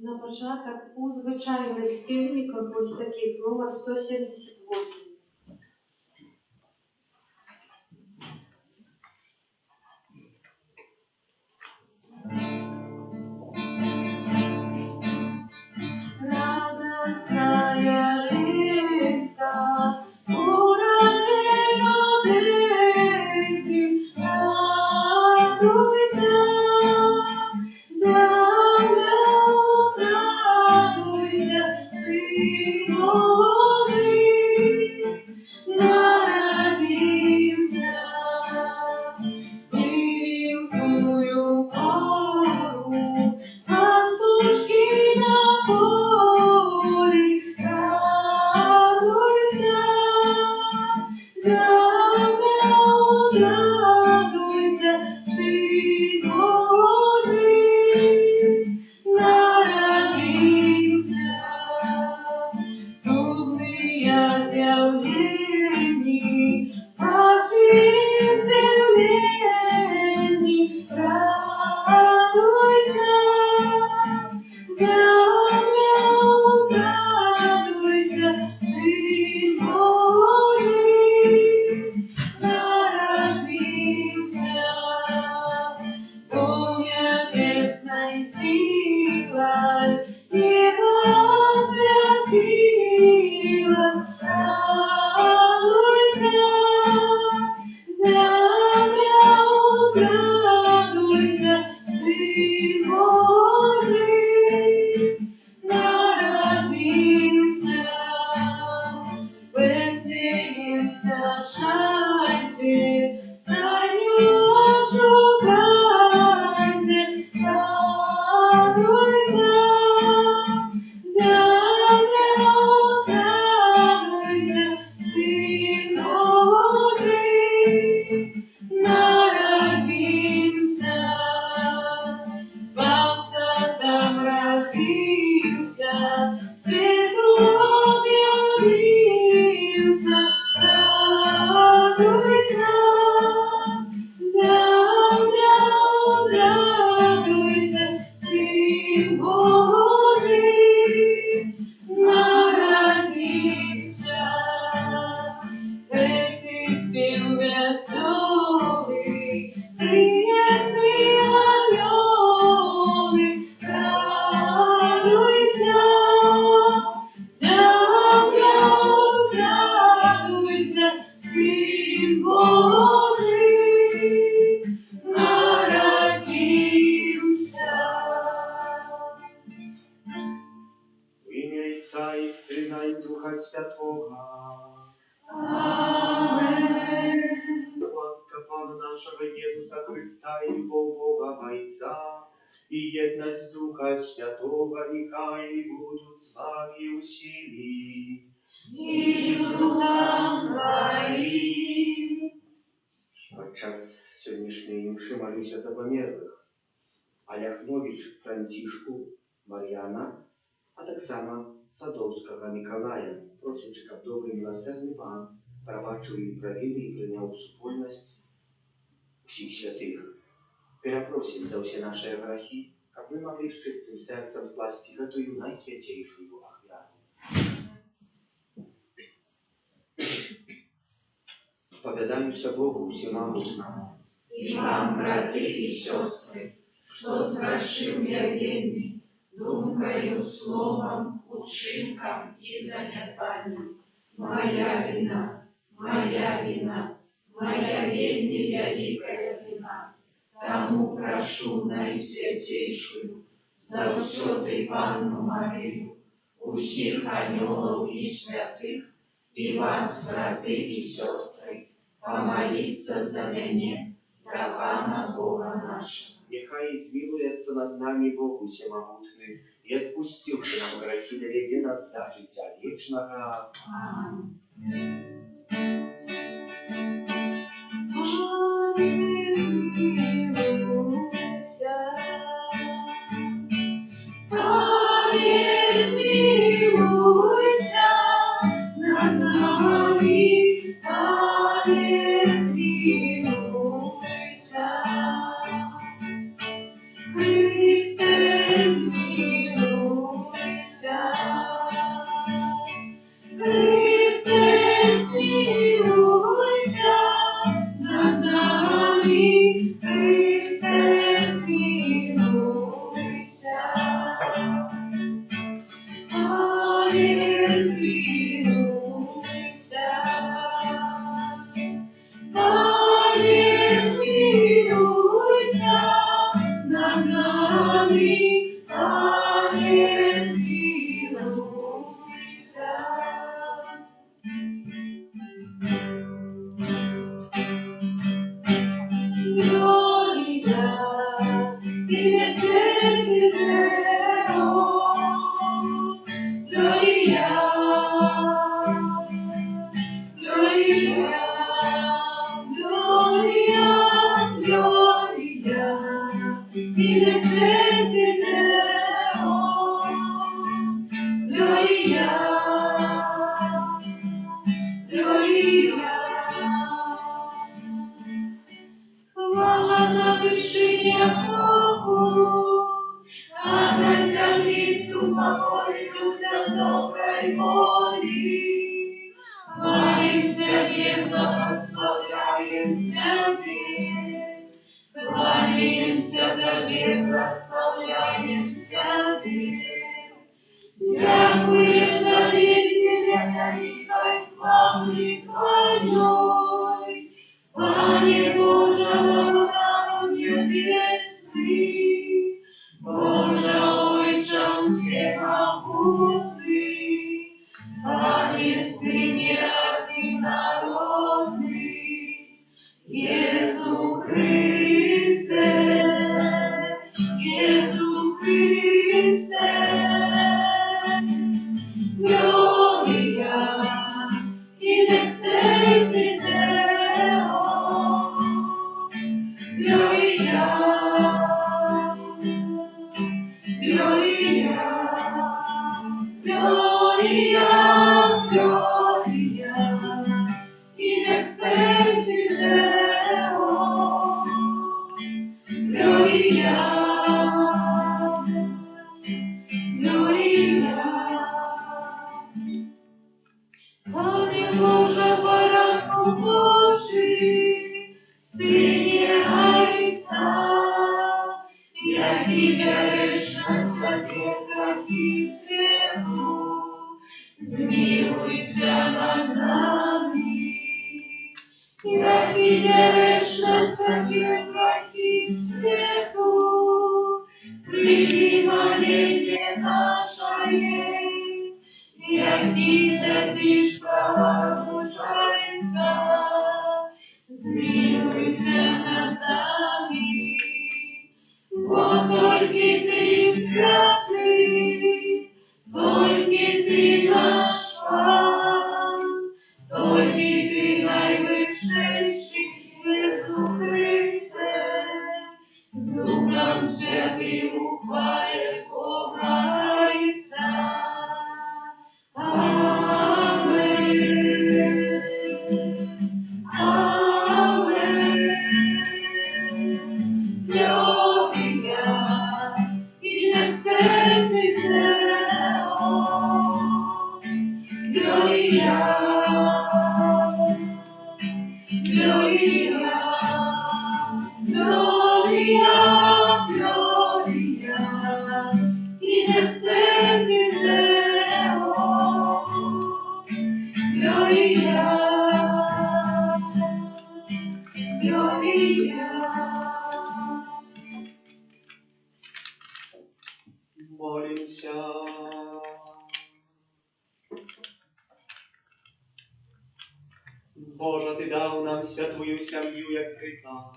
На початок у звичайних спільниках ось таких номер 178. Радостная листа, урождена близким, радуйся, земля, радуйся, Сын Божий народился. Дивную пору пастушки на поле, радуйся, земля, радуйся, Сын Божий народился. Судные земляне, падшие в земляне, радуйся, земля, радуйся, Сын Божий народился. О небесной силой небо осветилось, радуйся, земля, радуйся, Сын Божий народился. В Вифлеєм страждайте, Царю шукайте, радуйся, земля, радуйся, Сын Божий народился. Спасся там родился, свету объявился, радуйся, земля, радуйся, Сын Божий народился. Эти спел веселый, принесли анёлы, радуйся, земля, радуйся, Сын Божий народился. В ім'я Отця і Сина і Духа Святого. Амен. Ласка Пана нашего Иисуса Христа и любовь Бога Отца и едность Духа Святого нехай будут с вами усими. И с духом твоим. Подчас сьогоднішньої мши молюся за померлих. Аляхнович Франтишку Мар'яна, а так само Садовського Миколая, просячи, каб добрий милосердний Пан пробачив їм провини і прийняв у супольність всіх святих. Перепросим за всі наші грехи, каб ми могли з чистим серцем скласти гэтую найсвятейшую ахвяру. Споведаюся Богу всемогутному. И вам, браты и сестры, что зграшил я вельми, думкою, словом, учинком и занятанием. Моя вина, моя вина, моя вельми великая вина. Тому прошу найсвятейшую, завсёды Панну Марию, усіх анёлов и святых, и вас, браты и сестры, помолиться за меня, для Пана Бога нашего. Нехай змилується над нами Бог усемогутний і відпустивши нам грехи, доведе нас до життя вічного. Аминь. Пане, змилуйся. Пане, змилуйся над нами. Пане, змилуйся. Христе, змилуйся. Хвала на вершинях Богу, а на землі супокой людям доброй воли. Хвалим Тебе, благословляем Тебе, кланяемся Тебе, прославляем Тебе. Дякуем Тебе, великой хвалы Твоей, Пане Боже, Бог небесный, Боже, Отче всемогутный, Пане Сыне одинородный, Иисус Христе, Иисус Христе. Gloria in excelsis Deo. Gloria, Gloria, Gloria, Gloria in excelsis Deo. Gloria, Gloria. Panie Boże, Baranku Boży, Synie Ojca, jaki wierzysz na sobie kraki światu, zmiłuj się nad nami. Jaki wierzysz na sobie kraki światu, przyjmij моление nasze. Jak Ty siedzisz połączońca, zmiłuj się nad nami, bo tylko Ty święty, tylko Ty nasz Pan, tylko Ty najwyższy, Jezu Chryste, z Duchem Świętym uchwale Ojca. Молимся. Боже, Ты дал нам святую семью, як приказ.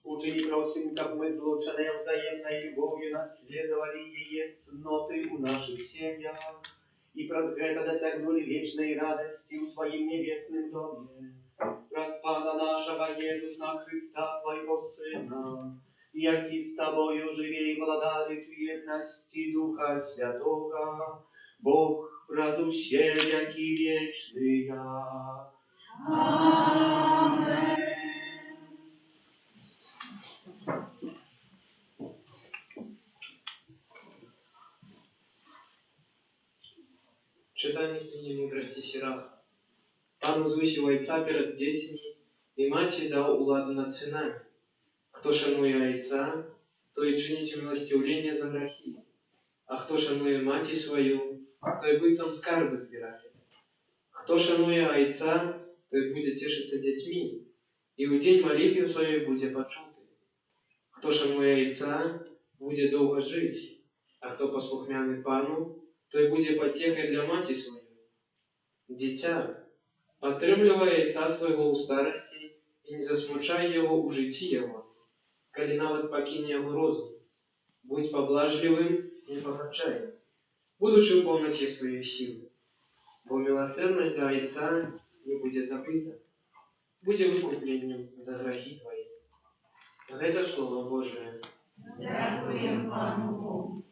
Учини, просим, как мы, злученные взаимной любовью, наследовали ее цноты у наших семьях и прозгрето досягнули вечной радости в Твоим небесным доме. Распада нашего Иисуса Христа, Твоего Сына, яки с Тобою живе и владарит в едности Духа Святого, Бог разущен, яки вечный. Amen. Czytanie kniги мудрости Сираха. Пан узвысил Отца перед детьми, и Матери дал уладу над сынами. Кто шанує Отца, то и чинить милостивление за грехи. А хто шанує Маті свою, то и быцем скарби збирає. Хто шанує Отца, то и будет тешиться детьми, и в день молитвы своей будет почутый. Хто шанує Отца, будет долго жить, а хто послухмяный Пану, то и будет потехой для Маті своей. Дитя, отрымливай Отца своего у старости и не засмучай его у житті его, коли навод покине его розум. Будь поблажливым, не погарчай, будучи в полноте своей силы, бо милосердность для Отца не будет забыта, будзе выкупленнем за грахі твае. Гэта Слово Божие. Дякуємо Пану Богу.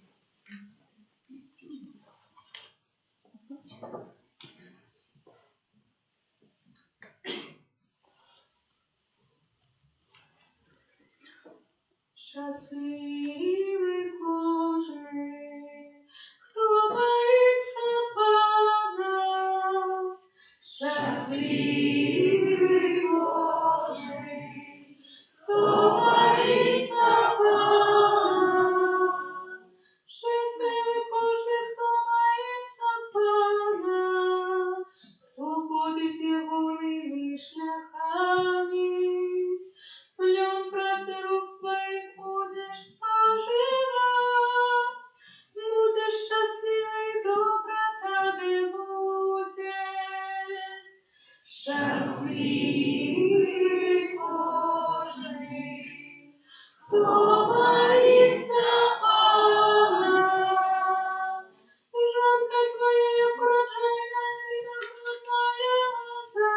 Щасливий кожний, хто боїться Пана. Щасливий кожний, хто боїться Пана. Щасливий кожний, хто боїться Пана, хто ходить ягоними шляхами. Плен праці рук своїх будеш споживать, будеш щасливий, добра тобі буде. Щасливий кожний, хто боїться Пана. Жонка твоя, як врожайна виноградная лоза,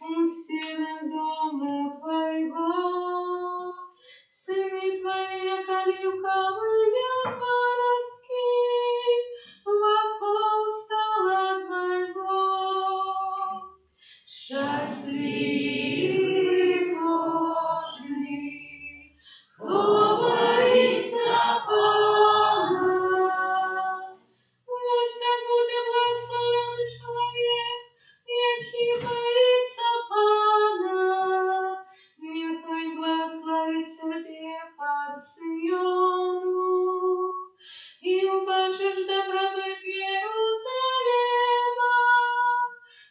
мужчинам дому твоего. Сыны твои, як оливковые паростки, вокруг стола твоего. Щасливий кожний, хто боїться Пана. Пусть так буде благословений чоловік, який боїться Пана. Нехай благословить тебе пад Сиону, і убачиш добробит Єрусалема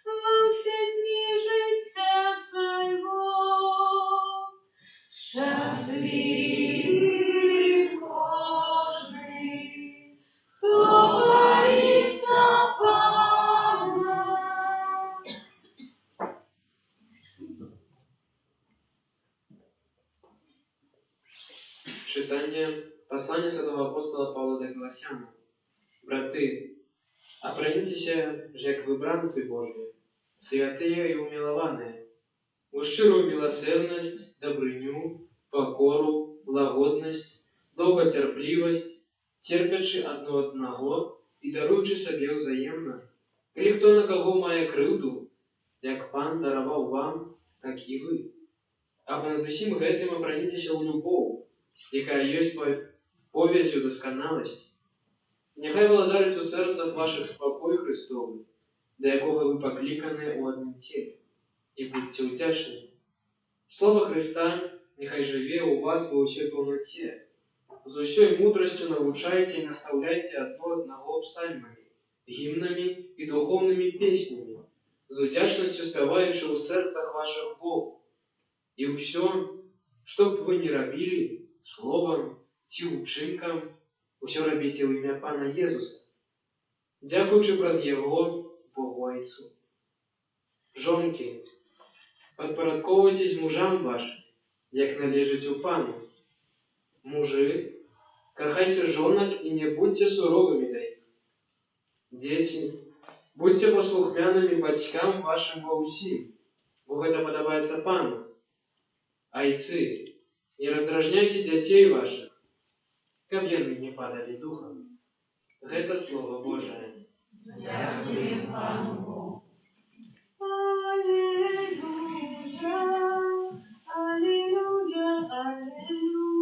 во всі дні життя свого. Щасливий кожний, хто боїться Пана. Читання послання святого апостола Павла до Галасян. Брати, опраніться ж, як вибранці Божі, святые і умилованные, у щиру милосердность, добрыню, покору, благодность, довготерпливость, терпячи одно одного і даруючи собі взаємно. Коли хто на кого має кривду, як Пан дарував вам, так і ви. А понад усім гэтым опраніться у любов, яка є повязю досконалості. Нехай владарить у серцях ваших спокой Христовий, до якого ви покликані у однім тілі, і будьте утешені. Слово Христа нехай живе у вас во усій повноті. З усьою мудростю навчайте і наставляйте одно одного псальмами, гімнами і духовними піснями, з удячністю співаючи у серцях ваших Богу. І все, що б ви не робили, словом ці учинкам, усе робите в ім'я Пана Єзуса, дякуючи праз Його Богу Отцу. Жонки, підпорядковуйтесь мужам вашим, як належить у Пану. Мужи, кохайте жонок і не будьте суровими до них. Дети, будьте послухмяними батькам вашим во усім, бо гэта подобається Пану. Айцы, не раздражняйте детей ваших, каб яны не падали духом. Гэта Слово Божие. Дякуємо Пану Богу. Аллилуйя, аллилуйя, аллилуйя.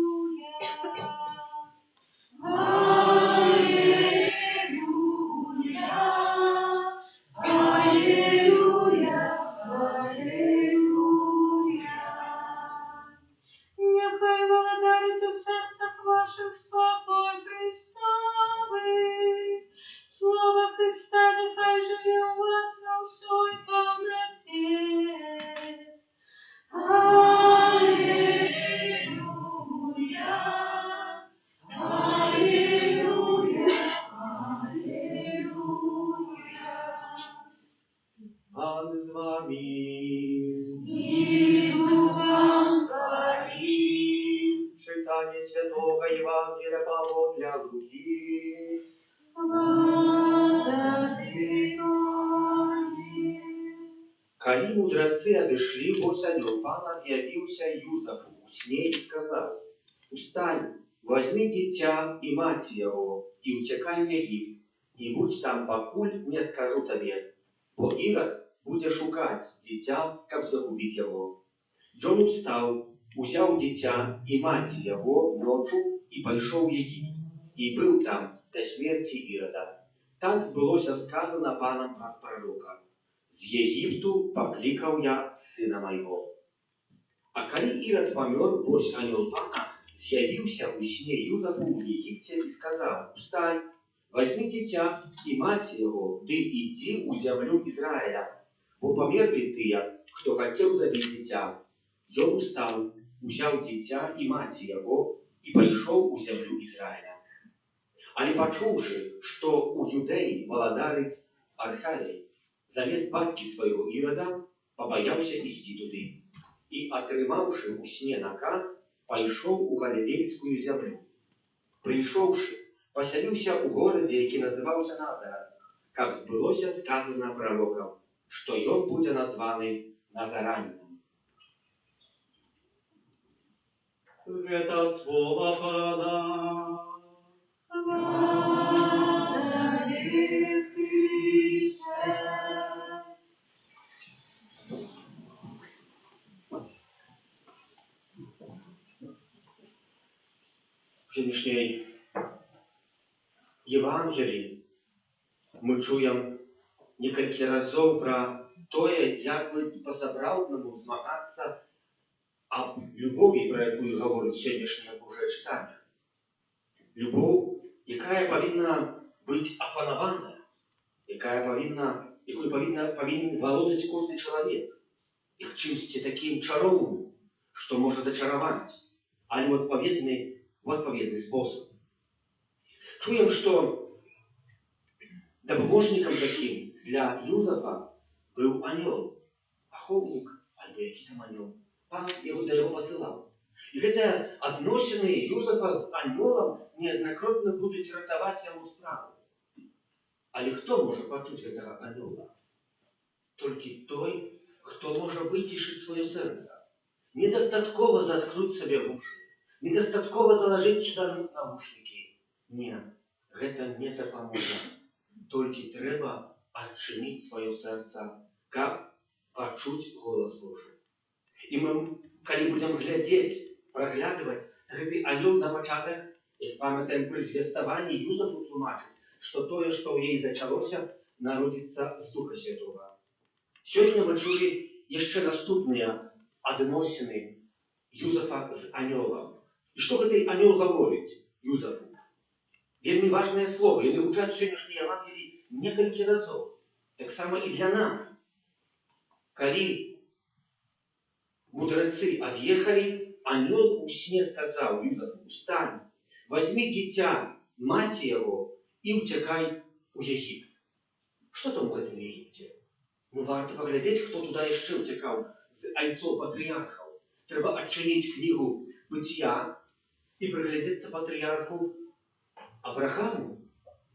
Аллилуйя, аллилуйя. Нехай володарить у серцях ваших спокой Христовий. Слово Христа нехай живе у вас на всій повноті. Аллилуйя, аллилуйя, аллилуйя. Пан з вами. І з духом твоїм. Читання Святого Євангелія Павла для Луки. Слава тобі, Господи. Коли Калі мудрацы адышлі, вось анёл Пана з'явіўся Юзафу ў сне і сказаў: «Устань, возьми дитя и мать его, и утекай в Египет, и будь там, покуль не скажу тебе, бо Ирод буде шукать дитя, как загубить его». Ён устал, узял дитя и мать его ночью и пошел в Египет, и был там до смерти Ирода. Так сбылося сказано Паном праз пророка: «З Египту покликал я сына моего». А калі Ирод помер, вось анёл Пана з'явіўся ў сне Юзафу ў Егіпце і сказаў: «Устань, возьми дитя и мать его, ды иди у землю Израиля, бо померли тыя, кто хотел забить дитя». Ён устал, узял дитя и мать его и пошел у землю Израиля. Але пачуўшы, што ў Юдэі валадарыць Архалей, замест бацькі свайго Ірода, пабаяўся ісці туды. І, атрымаўшы ў сне наказ, пайшоў у галілейскую зямлю. Прыйшоўшы, пасяліўся ў горадзе, які называўся Назарат, каб збылося сказана прарокам, што ён будзе названы Назаранінам. Гэта слова Пана. Слава Христе. В сённяшняй Евангеліі мы чуем некалькі разоў пра тое, як быць па-сапраўднаму змагацца аб любові, пра якую гаворыць сённяшняе Божае чытанне. Любоў, якая павінна быць апанаваная, якой павінен валодаць кожны чалавек, і чымсьці такім чароўным, што можа зачараваць, але ў адпаведны спосаб. Чуем, што дапаможнікам такім для Юзафа быў анёл, ахоўнік, альбо які там анёл. Пан да яго пасылаў. І гэтыя адносіны Юзафа з анёлам неаднакратна будуць ратаваць яму справу. Але хто можа пачуць гэтага анёла? Толькі той, хто можа выцішыць сваё сэрца. Недастаткова заткнуць сабе вушы, недастаткова залажыць сюда навушнікі. Не, гэта не дапаможа. Толькі трэба адчыніць сваё сэрца, каб пачуць голас Божы. І мы, калі будзем глядзець, праглядваць, гэты анёл на пачатак, як памятаем пры звеставанні, Юзафу тлумачыць, што тое, што ў ей зачалося, народзіцца з Духа Святога. Сёння мы чулі яшчэ наступныя адносіны Юзафа з анёлам. І што гэты анёл гаворыць Юзафу? Вельмі важнае слово, яны гучаць сённяшняй Евангеліі некалькі разоў. Таксама і для нас. Калі мудрацы ад'ехалі, анёл у сне сказаў Юзафу: «Устань, возьми дитя, мать его, и утекай у Египет». Што там у гэтым Егіпце? Ну, варта паглядзець, хто туда яшчэ утекаў з айцоў патрыярхаў. Трэба адчыніць кнігу Быцця і прыглядзецца патрыярху Абрахаму,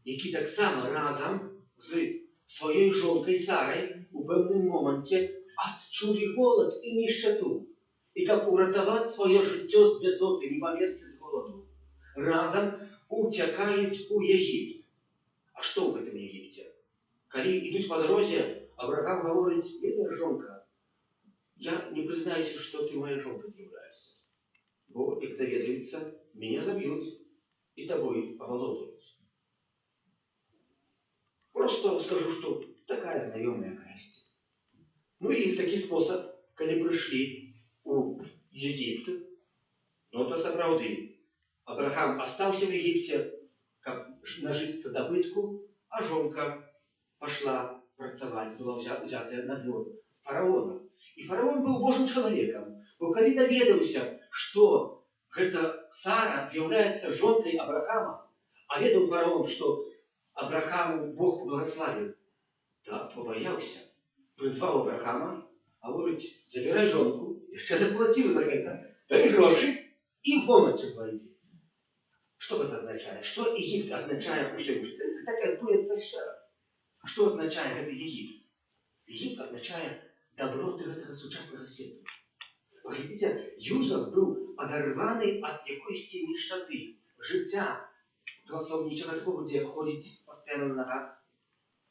які таксама разам з сваёй жонкай Сарай у пэўным моманце адчулі голад і нішчату. І каб уратаваць сваё жыццё з бядоты, не памерці з голаду, разам уцякаюць у Егіпет. А што ў гэтым Егіпце? Калі ідуць па дарозе, Абрахам гаворыць: «Ведаеш, жонка, я не прызнаюся, што ты моя жонка з'яўляешся, бо, як даведаюцца, мяне заб'юць і табой павалодаюць. Просто скажу, што такая знаёмая красці». Ну і в такі спосаб, калі прыйшлі у Егіпет, ну то сапраўды, Абрахам астаўся в Егіпце, каб нажыцца дабытку, а жонка пашла працаваць, была ўзятая на двор фараона. І фараон быў Божым чалавекам, бо калі даведаўся, што гэта Сара з'яўляецца жонкай Абрахама, а ведаў фараон, што Абрахаму Бог благословіў, то пабаяўся, прызваў Абрахама, гаворыць: «Забірай жонку, яшчэ заплаціў за гэта, дай грошы і вомачы твайдзі». Што гэта азначае? Што Егіпет азначае ў сённяшнім? Так адбудзецца яшчэ раз. А што азначае гэты Егіпет? Егіпет азначае даброты гэтага сучаснага свету. Глядзіце, Юзаф быў адарваны ад якойсьці нішчаты, жыцця класоўнічага такого, дзе ходзіць пастаянна на нагах,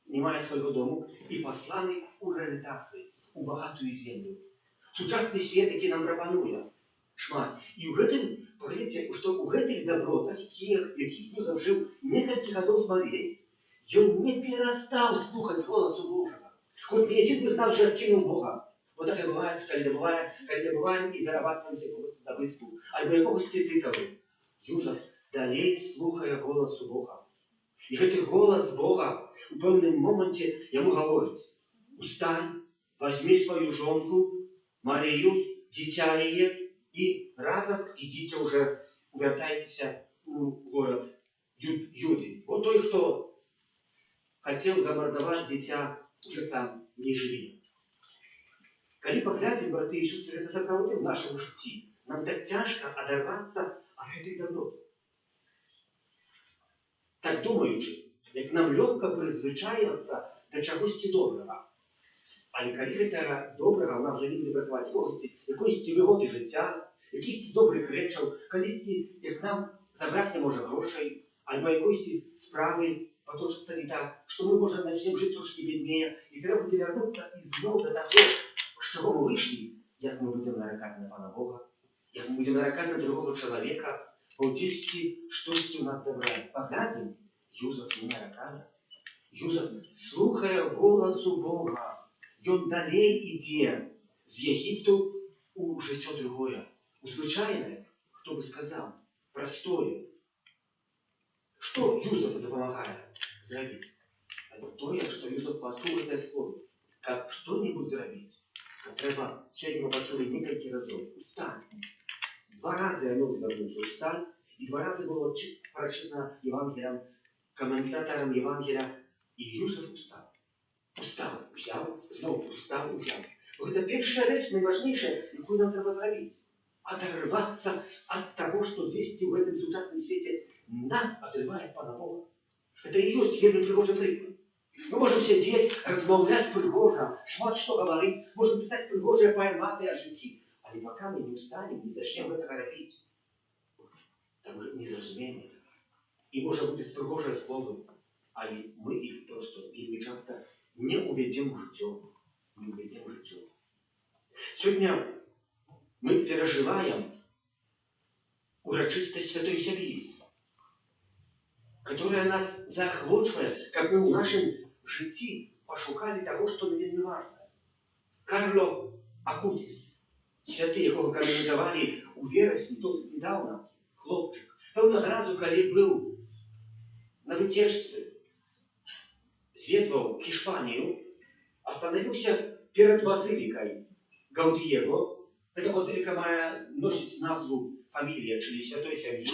не мае свайго дому, і пасланы ў раритасы, у багатую землю. Сучасны свет, які нам прапануе шмат. І ў гэтым, паглядзіце, што ў гэтых дабротах, якіх Юзаф жыў некалькі гадоў з Марыяй, ён не перастаў слухаць голасу Божага. Хоць ні адзін з нас жа адкінуў Бога. Бо так і бывае, калі добываем і зарабатываем з якогось добытку, альбо якогосьці тытулу. Юзаф далей слухае голасу Бога. І гэты голас Бога у пэўным моманце яму гаворыць: «Устань, возьми свою жонку, Марыю, дзіця яе, і разам ідзіце ўжо, увяртайцеся у горад Юды. Бо той, хто хацеў замардаваць дзіця, уже сам не жыве». Калі паглядзім, браты і сёстры, гэта сапраўды ў нашым жыцці. Нам так цяжка адарвацца ад гэтых даброт. Так думаючы, як нам лёгка прызвычаивацца да чагосьці добрага. Але калі гэтага добрага ў нас вже не будзе братаваць якоїсьці выгоды жыцця, якісьці добрых рэчаў, калісьці, як нам забраць не можа грошай, альбо якоїсьці справы паточыцца не так, што мы, можа, начнем жыць трошкі беднее, і трэба будзе вярнуцца ізноў да таго, з чаго мы выйшлі, як мы будзем наракаць на Пана Бога, як мы будзем наракаць на другого чалавека, бо дзесьці штосьці ў нас забраць. Паглядзім, Юзаф не наракае. Юзаф слухае голасу Бога. Ён далей ідзе з Егіпту у жыццё другое, у звычайнае, хто бы сказаў, простое. Што Юзафу дапамагае зрабіць? Это тое, што Юзаф пачуў гэтае слово. Каб што-небудзь зрабіць, трэба, сёння мы пачулі некалькі разоў: «Устань». 2 разы яно звярнуўся: «Устань», і 2 разы было прачытана Евангеліем, каментатарам Евангелія, і Юзаф устаў. Устаў, узяў, зноў устаў, узяў. Гэта першая рэч, найважнейшая, якую нам трэба зрабіць. Адарвацца ад таго, што дзесьці ў гэтым сучасным свеце нас адрывае Пана Бога. Гэта і ёсць вельмі прыгожы прыклад. Мы можам сядзець, размаўляць прыгожа, шмат што гаварыць, можам пісаць прыгожыя паэматы о жыцці, але пака мы не ўстанем, не зачнем гэтага рабіць, там не зразумеем гэтага. І можа будуць прыгожыя словы, але мы іх проста вельмі часта не увядзем у жыццё. Сёння мы перажываем урачыстасць святой сям'і, которая нас заахвочвае, каб мы ў нашым жыцці пашукалі таго, што вельмі важнае. Карло Акутіс, святы, якога кананізавалі ў верасні досыць недаўна, хлопчык, пэўнага разу, калі быў на выцежцы, зведваў Хішпанію, остановіўся перад базылікай Гаудіего. Эта базыліка носіць назву фамілія, чылі святой сям'і.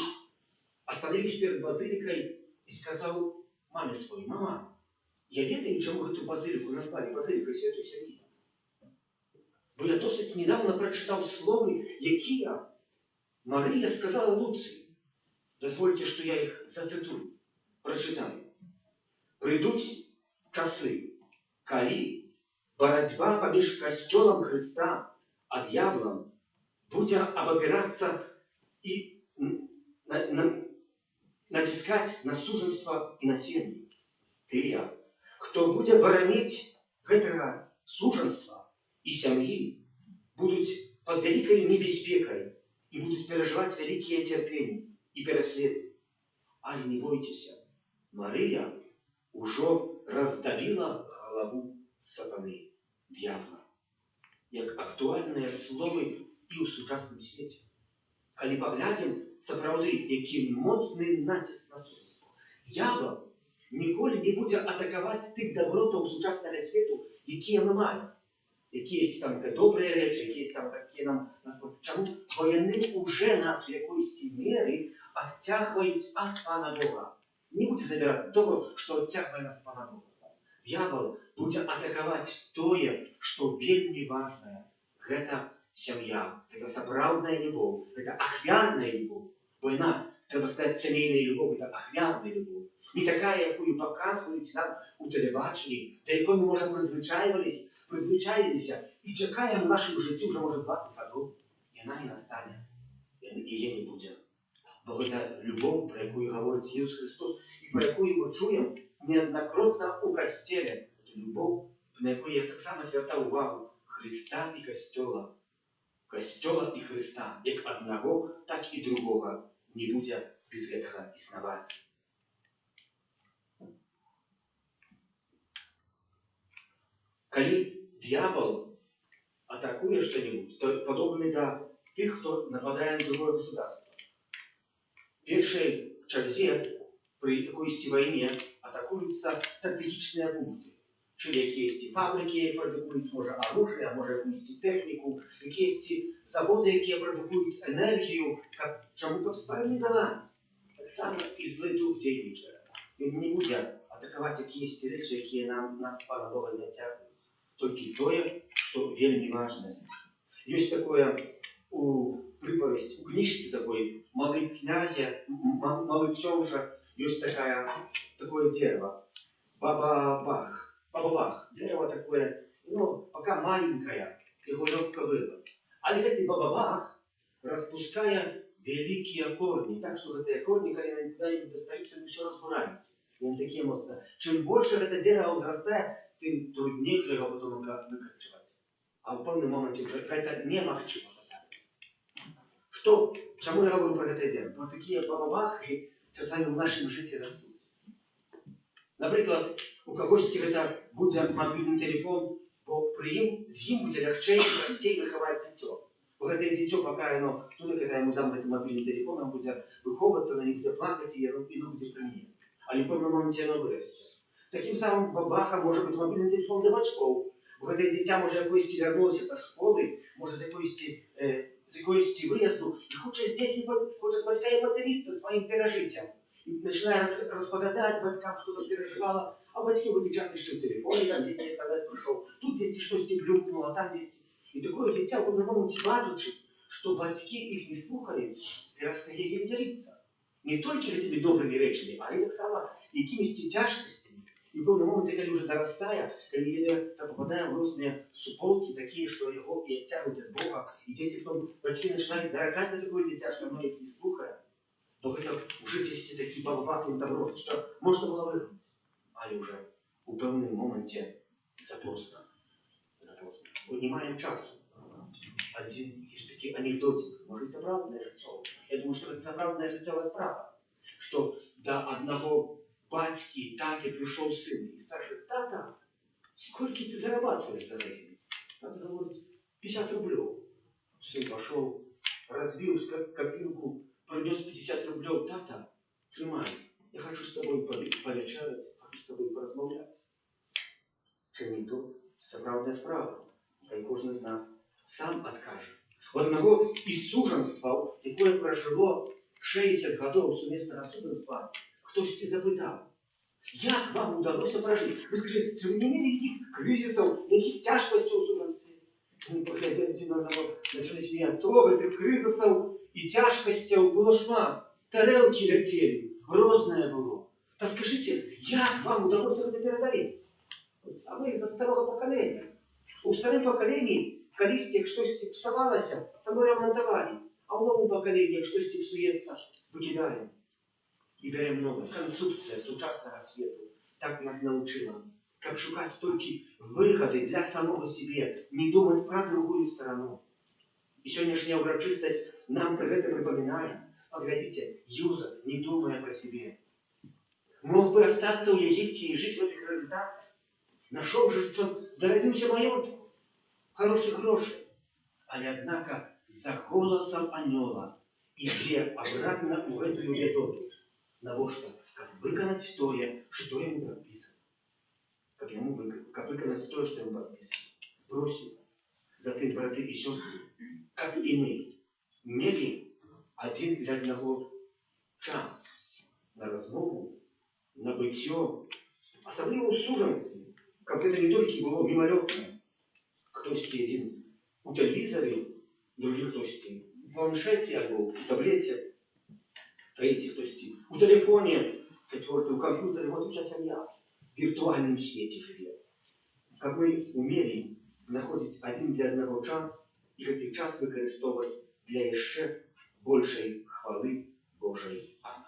Остановіўся перад базылікай і сказаў маме свой: «Мама, я ведаю, чаму гэту базыліку назвалі базылікай святой сям'і. Бо я досыць недавно прачытаў словы, якія Марыя сказала Луцыі. Дазвольце, што я іх зацытую, прачытаю. Прыйдуць часы, калі барацьба паміж касцёлам Хрыста а д'яблам будзе абапірацца і націскаць на сужанства і на сем'і. Тыя, хто будзе бараніць гэтага сужанства і сям'і, будуць пад вялікай небяспекай і будуць перажываць вялікія цярпенні і пераследы. Але не бойцеся, Марыя ўжо раздавіла галаву сатаны, д'ябла». Як актуальныя словы і ў сучасным свеце. Калі паглядзім, сапраўды, які моцны націск на сужанства. Д'ябал ніколі не будзе атакаваць тых дабротаў сучаснага свету, якія мы маем. Якісь там добрыя рэчы, якісь там такія нам... Чаму? Бо яны ўжо нас у якойсьці меры адцягваюць ад Пана Бога. Не будзе забіраць того, што адцягвае нас Пана Бога. Д'ябал будзе атакаваць тое, што вельмі важнае. Гэта сям'я, гэта сапраўдная любоў, гэта ахвярная любоў. Бо яна, трэба сказаць, сямейная любоў, гэта ахвярная любоў. Не такая, якую паказваюць нам у тэлебачанні, да якой мы, можа, прызвычаіліся, і чекає в нашому житті вже, може, 20 років, і вона не настане, і її не буде. Бо це любов, про яку говорить Ісус Христос, і про яку ми чуємо неоднократно у костелі. Це любов, на яку я так само звертав увагу Христа і Костьола. Костьола і Христа, як одного, так і другого, не буде без цього існувати. Коли дьявол атакує что-нибудь, то подобный до тех, кто нападает на другое государство. В первой черзе при такой войне атакуются стратегічні пункти. Чи якісь фабрики продукують, може, оружие, а може якусь техніку, якісь заводи, які продукують енергію, чому спаралізувати. Так само і злий дух діючий. Він не буде атакувати якісь речі, які нас панадово не тягнуть. Тільки те, що вельми важне. Есть такое приповесть, у книжці такой, малый князя, малый ксёнжа, есть такое дерево, баба-бах. Баба-бах, дерево такое, пока маленькое, его легко вырвать. А этот баба-бах распуская великие корни, так что эти корни, когда никуда-нибудь достаются, они все разбираются. И он такие мощные. Чем больше это дерево возрастает, тем труднее уже его потом выкорчевать. А в певному моменті вже це неможливо. Чому я говорю про це дерево? Бо такі бабабахи часами в нашому житті ростуть. Наприклад, у когось це буде мобільний телефон, бо з ним буде легше рости і виховати дитё. Бо це дитё, поки воно, туди, коли я йому дам цей мобільний телефон, воно буде виховуватися, воно не буде плакати, і воно буде при мені. Але в певному моменті воно виросте. Таким самим бабахом може бути мобільний телефон для батьків. Бо коли дитя може якось вернутися зі школи, може з якоїсь виїзду, і хоче з дітьми, хоче з батьками поделитися своїм пережиттям. І починає розповідати батькам, що там переживала, а батьки в цей час ще в телефоні, там десь СМС прийшов, тут десь щось глюкнуло, там десь. І таке дитя в одному моменті бачучи, що батьки їх не слухають, перестає їм ділитися. Не тільки цими добрими речами, а й так само якимись тяжкостями. И в певному моменті, коли вже доростає, коли він попадає в різні суполки, такі, що його і відтягують від Бога, і десь батьки починають нарекати на таке дитя, що воно їх не слухає, то це вже десь такі бабахи добро, що можна було вигнати. Але вже у певному моменті запоздно. Бо немає часу. Один із таких анекдотів, може, це правдне життя. Я думаю, що це правдна життєва справа, що до одного батьки, тати пришел сын и спрашивает: тата, сколько ты зарабатываешь за этим? Тата говорит: 50 рублев. Сын пошел, разбил копилку, принес 50 рублев. Тата, тримай, я хочу с тобой повечерять, хочу с тобой поразмовлять. Це не то, це правда справа, хай кожен з нас сам откаже. Одного із суженства, яке прожило 60 років сумісного суженства, хтось запитав: як вам удалося прожити? Ви скажіть, чи ви не мали яких кризисів, яких тяжкостей у суженстві? Вони поглядали зі мною, почали сміятися. О, цих кризисів і тяжкостей було шмат. Тарелки летіли, грозне було. Та скажіть, як вам удалося це передавити? А ви за старого покоління. У старому поколінні, колись щось псувалося, то ми ремонтували. А у новому поколінні, як щось псується, викидаємо. И берем много. Конструкция сучасного света так нас научила, как шукать только выгоды для самого себе, не думать про другую сторону. И сегодняшняя урочистость нам про это припоминает. Поглядите, Юзеф, не думая про себя, мог бы остаться в Египте и жить в этих реализациях. Нашел же, что зародился маётку, хороших грошей. Але, однако, за голосом анёла иди обратно в эту ведомую. Навошта? Как виконати те, що йому прописано. Как виконати те, що йому прописано. Просим, затем, браты и сестры, как и мы, имели один для одного час на розмову, на бытие, особливо у суженстві, как это не только было мимолетно. Хтось один у телевизоре, другий хтось в планшете або в таблете, третий хтось у телефоне, четвертый у компьютера. Вот сейчас я в виртуальном свете живет. Как мы умели знаходзіць адзін для аднаго час і гэты час выкарыстоўваць для яшчэ большай хвалы Божай. Амен.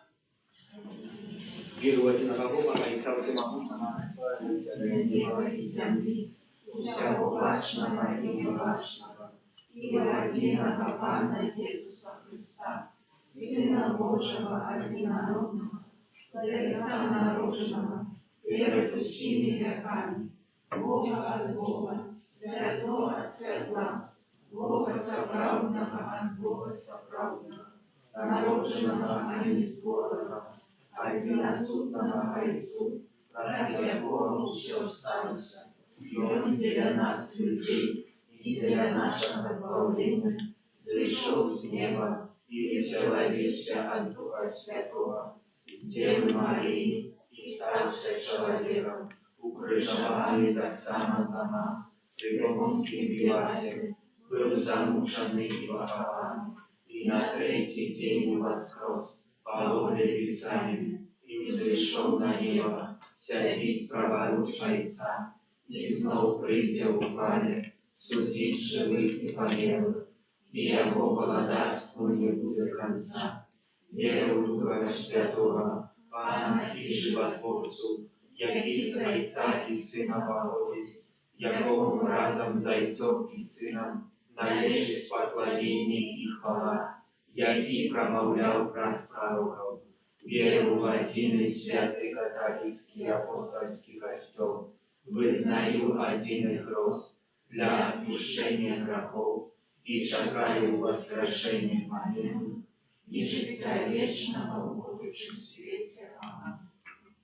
Веру в одиного Бога, Отца Всемогущего, Творителя неба и земли, всего важного и неважного, и единого Пана Иисуса Христа, Сына Божьего одинородного, за Отца народженного, перед всеми веками, Бога от Бога, Святого от Святла, Бога соправдного от Бога соправдного, народженного, а не створенного, одиносутного Отцу, ради Бога все осталось, и Он для нас, людей, и для нашего избавления, зашел с неба и человечься от Духа Святого, с Девы Марии, и ставший человеком, укрыжованный так само за нас, при Понтском Пилате, был замученный и похован, и на третий день воскрес, положили Писаниями, и взошел на небо, сядет праворуч Отца, и снова придя в хвале, судить живых и померлых, и Его благодарству не будет конца. Веру в Духа Святого, Пана и Животворцу, який из Отца и Сына походит, якому разом з Отцом и Сыном належит поклонение и хвала, який промовлял праз пророков, веру в один святый католический апостольский костел, вызнаю один хрост для отпущения грехов и чекаю воскрешения моментов и життя вечного в будущем свете. Амен.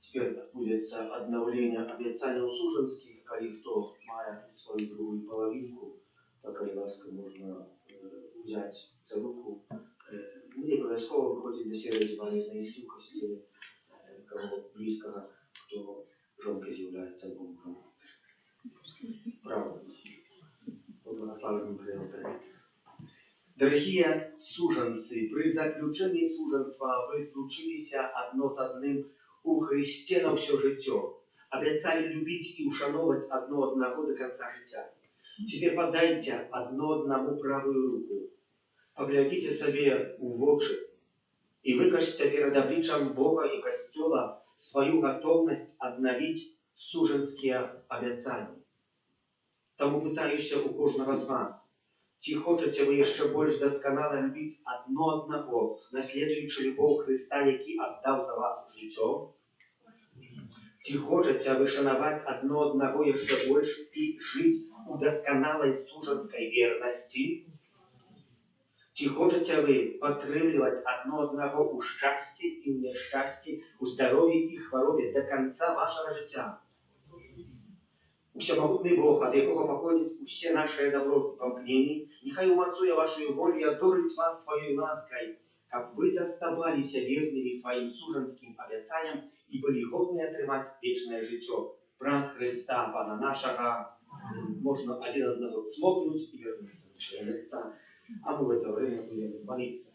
Теперь адбудзецца аднаўленне абяцанняў сужанскіх, калі хто мае свою другую половинку, такая ласка можна взять за руку. Не обов'язково виходить на сіреті знайти в костелі кого близкого, хто жонка з'являється Богом. Правда. По благословенному приятелю. Дорогие сужанцы, при заключении сужанства вы случилися одно з одним у Христе на все життя. Обяцали любить и ушановать одно одного до конца життя. Теперь подайте одно одному правую руку. Поглядите себе в очи и выкажите перед обличием Бога и Костела свою готовность обновить сужанские обяцания. Тому пытаюсь у кожного з вас. Чи хочете ви ще більш досконало любити одно одного, наслідуючи любов Христа, який віддав за вас життя? Чи хочете ви шанувати одно одного ще більше і жити у досконалій сужанській вірності? Чи хочете ви підтримувати одно одного у щасті і в нещасті, у здоров'ї і хворобі до кінця вашого життя? Всемогутний Бог, от якого походять усі наші доброти помкнені, нехай умацує вашою волю і одобрить вас своєю ласкою, как ви заставалися вірними своїм сужанським обіцянням і були годні отримати вічне життя. Праз Христа, Пана нашого, можна один одного смокнуть і вернуться на своє місце. А мы в это время будем молиться.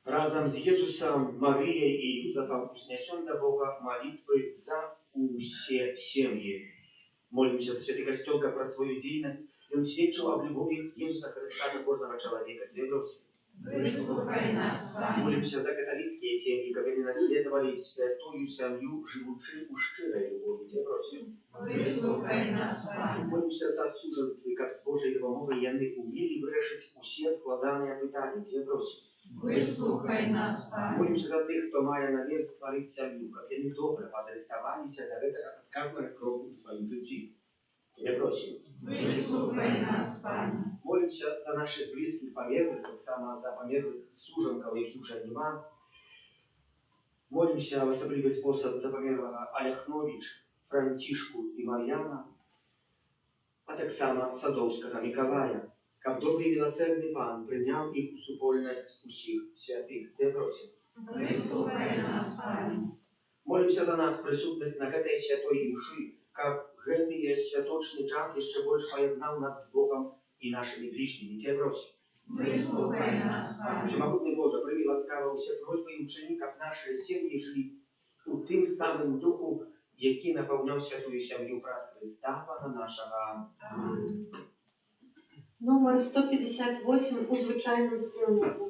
Разом с Иисусом, Марией и Юзефом уснесем до Бога молитвы за все семьи. Молимся за Святый Костел, как про свою деятельность, и он свидетельствовал об любви Иисуса Христа до каждого человека. Выслухай нас, Пане. Молимся за католические семьи, как они наследовали святую семью, живучи у щирой любови. Тебя просим. Выслухай нас, Пане. Молимся за суженство, как с Божьей допомогой они умели вирішити усі складання питання. Тебя просим. Выслухай нас, Пане. Молимся за тих, хто має намір створити сім'ю, як вони добре подрихтувалися до цього відказного кроку у своєму житті. Тебя просим. Выслухай нас, Пане. Молимся за наших близьких померлих, так само за померлих суженків, яких вже нема. Молимся в особливий спосіб за померлого Оляхнович, Франтишку і Мар'яна, а так само Садовського Миколая, как добрий милосердний Пан прийняв їх у супольність усіх святих. Те просим. Выслухай нас, Пане. Молимся за нас, присутних на этой святой мши, как гэтый святочный час еще больше поєднав нас с Богом и нашими ближними. Те просим. Выслухай нас, Пане. Всемогутний Боже, прими ласкаво все просьбы и учени, как наши семьи жили у тем самым духу, які напевняв святую сім'ю враз Христа, Пана нашого. Номер 158 у звичайному співнику.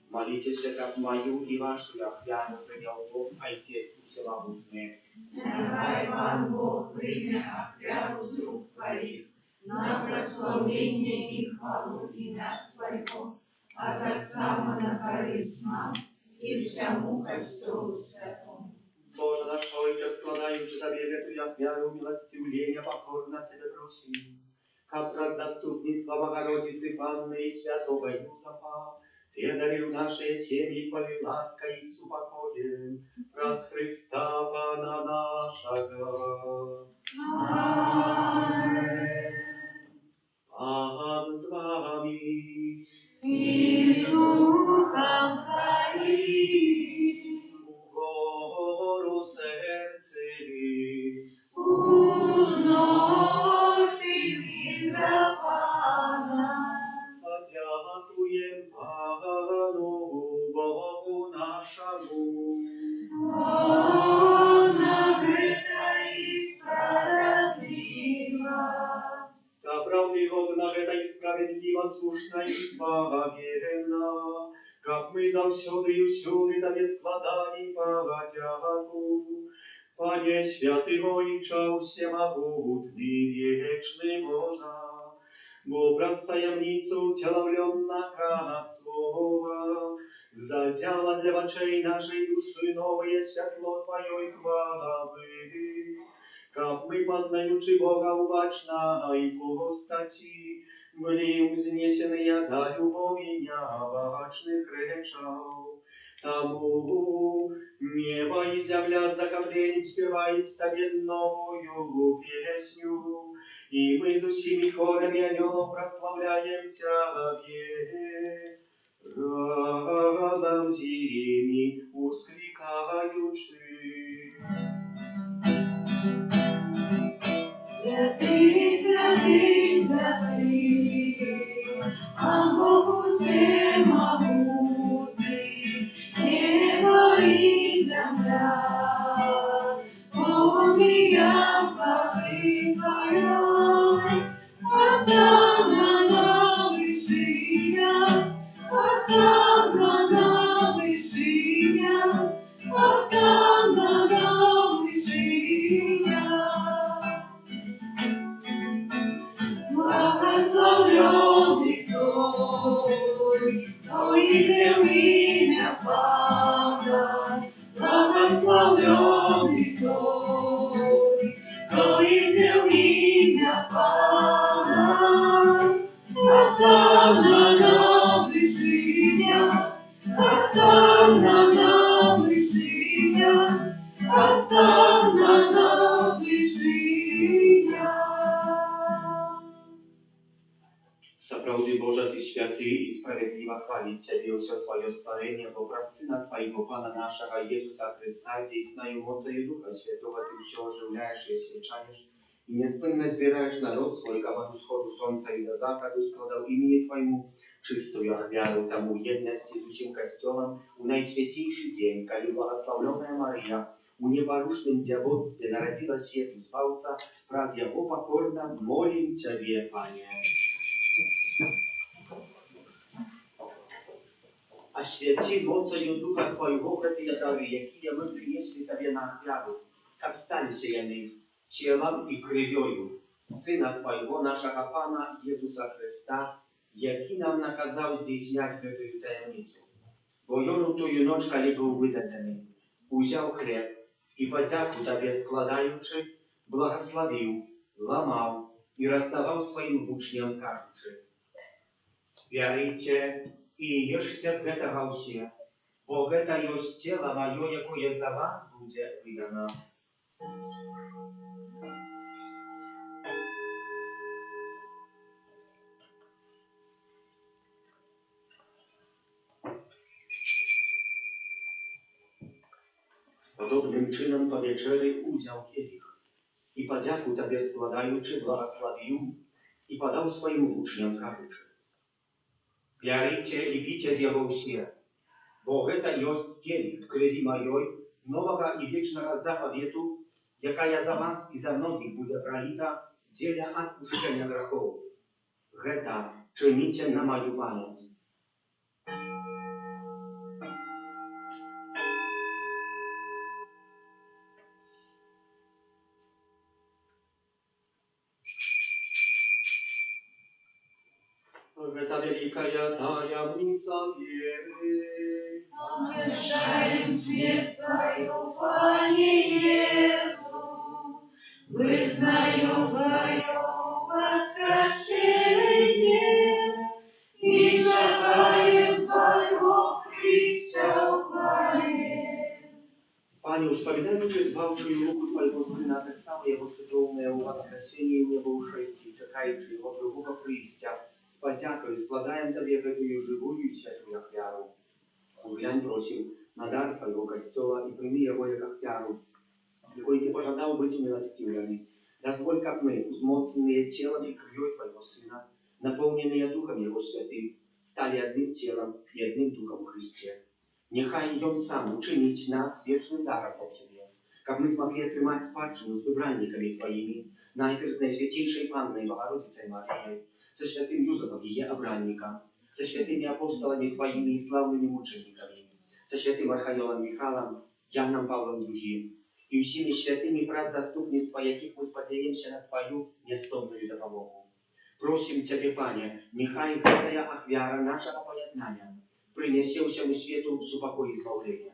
Молитесь, как мою и вашу охрану принял Бог, Отец всемогутний. Нехай Пан Бог прийме охрану з рук твоїх на прославлення і хвалу ім'я Своєго, а так само на користь нам і всьому Костюлу Святому. Боже наш Ojcze, składając Tobie wielką ofiarę miłosierdzia, pokorna Ciebie prosimy. Как раз заступництва Богородицы Панны и Святого Юзефа, Ты одарил наши семьи Твоей лаской и супокоем, раз Христа Пана нашего. Аминь. Пан с вами. И с духом Твоим. Угору сердцеві, Узносим и для Пана. подякуєм Пану Богу нашому. Он нагрета и справедлива. Собрал ты годно это и справедливо, слушно и избавленно, как мы завсёды и всюди Тебе складаем подяку. Пане святый Ойче, всемогутный, вечный Божа, бо праз таємницю утеловленного слова, зазяло для очей нашей души новое світло Твоей хвалы. Как мы, познаючи Бога убачной постати, были узнесены до любови необычных речаў. Тому небо и земля захавлели спевают Тебе новую песню, и мы с усими хорами анёлов прославляем Тебе, разом с ними воскликающий. Святый, святый, святый, а Бог всемогутный, небо и земля, полные хвалы Твоей. Осанна на вышинях, осанна на вышинях, осанна на вышинях. Благословенный Той идет в имя Пана. Благословенный Той идет в имя Пана. Осанна на вышинях, осанна на вышинях, осанна на вышинях. справедливо хвалить Тебе все Твое створение, во образ Сына Твоего, Пана нашего Иисуса Христа, действенною моцею Духа Святого, Ты все оживляешь и освещаешь, и неспынно сбираешь народ свой, как от усходу солнца и до заходу, складал имени Твоему чистую ахвяру тому едности с усим костелом, у наисвятейший день, коли благословленная Мария, у непорушном девотстве народила свету Збавца, раз Его покорно молим Тебе, Пане. Освети моцею Духа Твоего эти дары, какие мы принесли Тебе на ахвяру, как стали сеяны телом и кровью Сына Твоего, нашего Пана Иисуса Христа, який нам наказав здійсняти эту таємницю. Бо йому тую ноч, коли був видацений, узяв хліб і подяку Тобі складаючи, благословив, ламав і роздавав своїм учням, кажучи: «Вярите і їжте з гэтага ўсе, бо гэта ёсць цела маё, якое за вас будзе выдано». Podobnym czynem po wieczery udział kielich i podziaku Tobie składający błogosławił i podał swoim uczniom, кажучи: «П'ярите і пійте з його всі, бо гэта ёсць кielich крові моєї, нового і вічного заповіту, яка за вас і за многих буде пролита для відпущення грехов. Гэта чините на мою пам'ять». Это великая таямница веры. Обращаем свет Твою, Пане Иису, вызнаю Твое воскресение и чекаем Твоего преступления. Пане, вспоминаючи збавчую руку Твоего Сына, так само Его цудовное воскресение небо ушести, чекаючи Его другого прийстя, с подякою складаем Тебе эту живую святую ахвяру. Углянь, просим, на дар Твоего костела и прими его як ахвяру, якой Ты пожадал быть умилостивленным. Дозволь, как мы, узмоцненные телом и кровью Твоего Сына, наполненные Духом Его Святым, стали одним телом и одним Духом в Христе. Нехай Он сам учинить нас вечным даром от Тебе, как мы смогли отрымать спадщину с выбранниками Твоими, найперв с Наисвятейшей Панной Богородицей Марией, со святым Юзефом ее обранником, со святыми апостолами Твоими и славными мучениками, со святым Архангелом Михаилом, Яном Павлом II, и всеми святыми прав заступництва, яких мы сподеемся на Твою нестомную допомогу. Просим Тебе, Пане, нехай гэтая ахвяра нашего поjednania принесе всему свету супокой и избавление.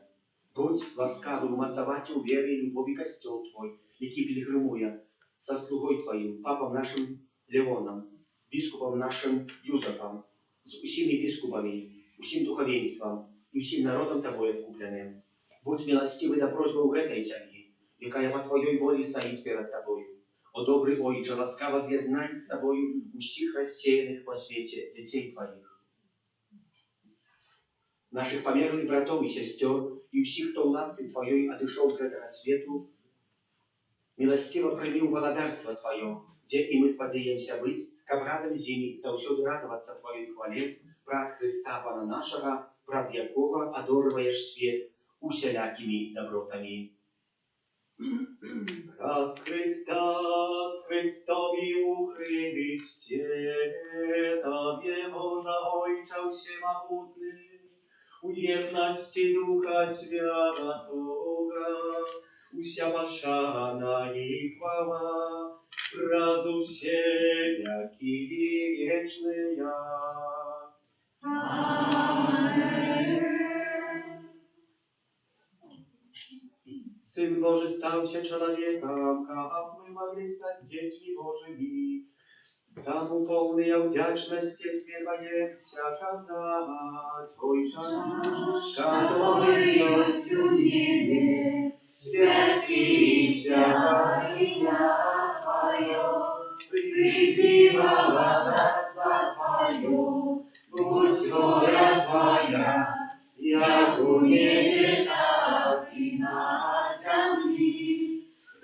Будь ласкавым умацовать у веры и любови костел Твой, який пилигримуя со слугой Твоим, папом нашим Леоном, biskupom naszym Józefem, z усіми biskupami, усім духовенством і усім народом Тобою відкупленим. Будь милостивий до просьби у этой сім'ї, яка по Твоей волі стоїть перед Тобою. О добрий Ойче, ласкаво з'єднай з собою усіх розсеяних по світі дітей Твоїх. Наших померлих братов і сестер, і всіх, хто в ласці Твоєї одійшов з этого світу, милостиво прими у володарство Твое, где и мы сподеемся быть, как разом с ними завсёды радоваться Твоей хвале, праз Христа Пана нашего, праз якого одорваешь свет усялякими добротами. Праз Христа, с Христови у Христе, Тобе, Божа Ойча всемогутный, у едности Духа Святого, уся пошана и хвала, разу вселяки вечные. Аминь. Сын Божий стался человеком, как мы могли стать детьми Божьими. Тому полная вдячности смиряемся казать, Отче наш, который есть в небе, святися имя Твое, приди во владарство Твое, Будь воля Твоя, як у небі, так і на землі.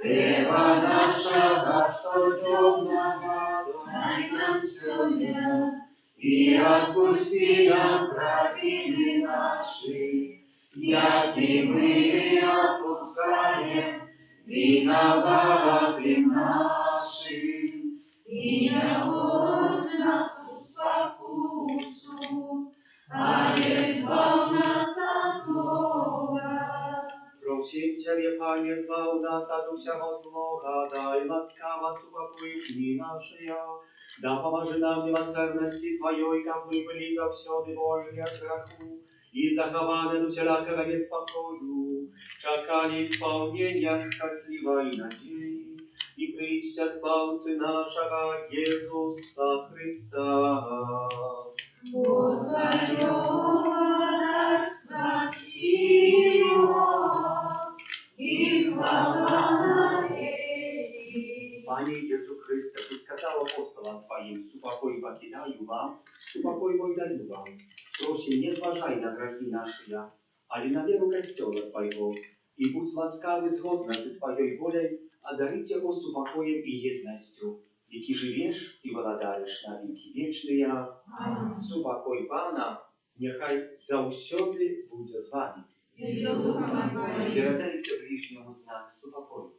Хлеба нашего штодневного дай нам сегодня, и отпусти нам провины наши, як и мы отпускаем виноватым нашим. И не вводь нас в спокусу, а избавь нас от злого. Prosím Ciebie, Panie, zbaw nas od всего злого, дай ласкаво супокой дни наши, да поможи нам милосердности Твоей, как мы были за все Божие от греху, и захованы до всякого неспокою, чакали исполнения счастливой надеи, и причтя Збавцы нашего Иисуса Христа. Благодарство и милость, и хвала навеки. Пане Иисус Христе, Ты сказал апостолам Твоим, супокой покидаю вам, супокой мой даю вам. Просим, не зважай на грехи наши, али на веру костела Твоего, и будь ласкавы згодно с Твоей волей, одарить его супокоем и едностью, яки живешь и владаешь на веки вечные. Супокой Пана, нехай заусёдли буде з вами. Передайте ближнему знак супокою.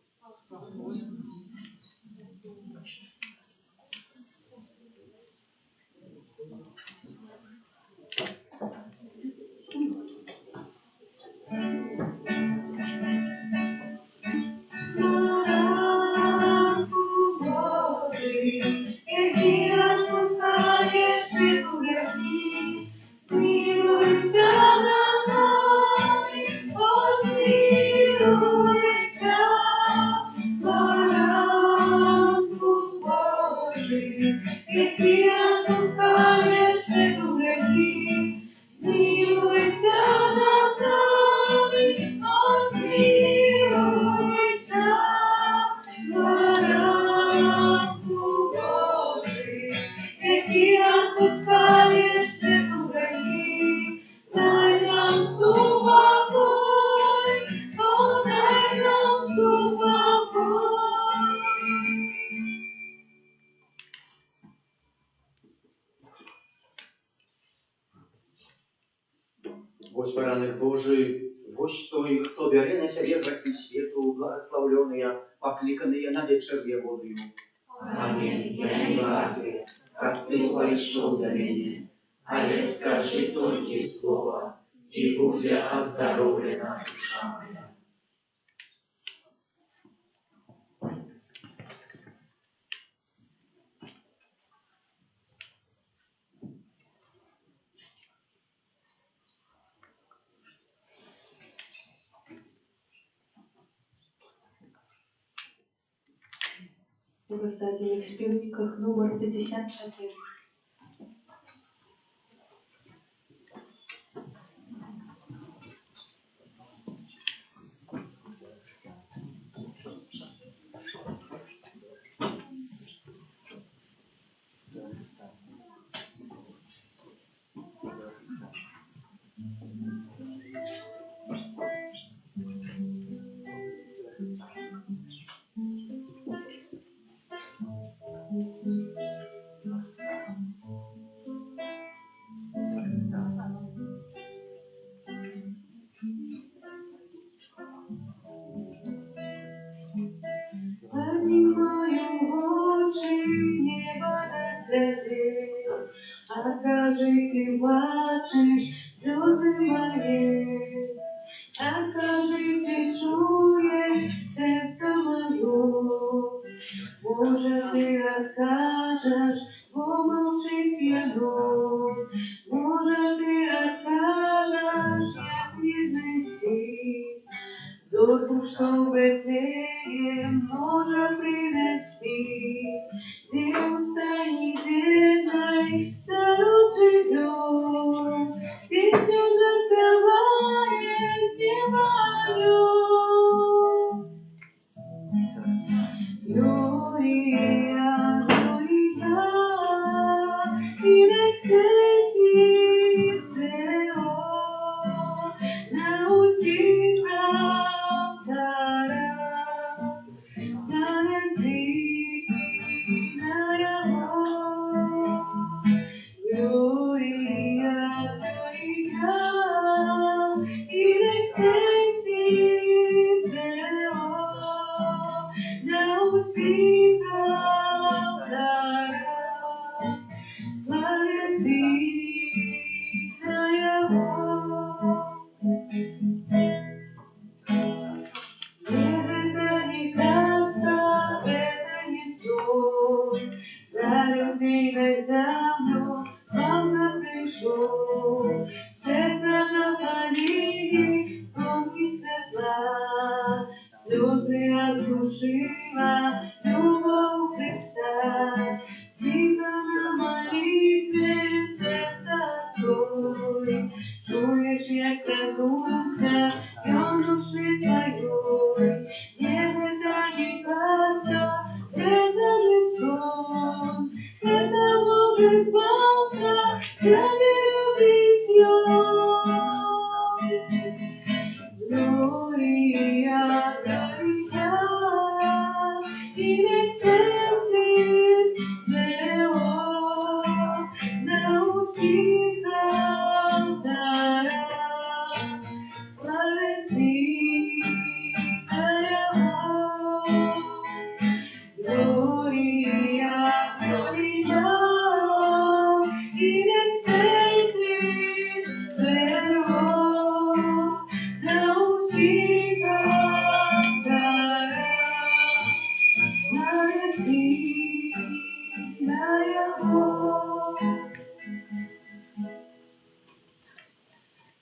Вось бараных Божий, вось той, хто бере на себе грехи свету, благословленные, покликанные на вечернее водою. Аминь. Я не варты, как ты вошел до меня, але скажи только слово, и будет оздоровлена душа моя. У роздадених співниках номер 54. Окажите, бачишь слезы мои, окажите, чуешь сердце мое. Может, ты откажешь, помолчить я дом, может, ты откажешь, я изнести. Зорку, чтобы ты может принести, девушка неведной, сорок живет, песню заспевает с неба. Gloria, gloria, in excelsis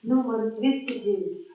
Номер 209.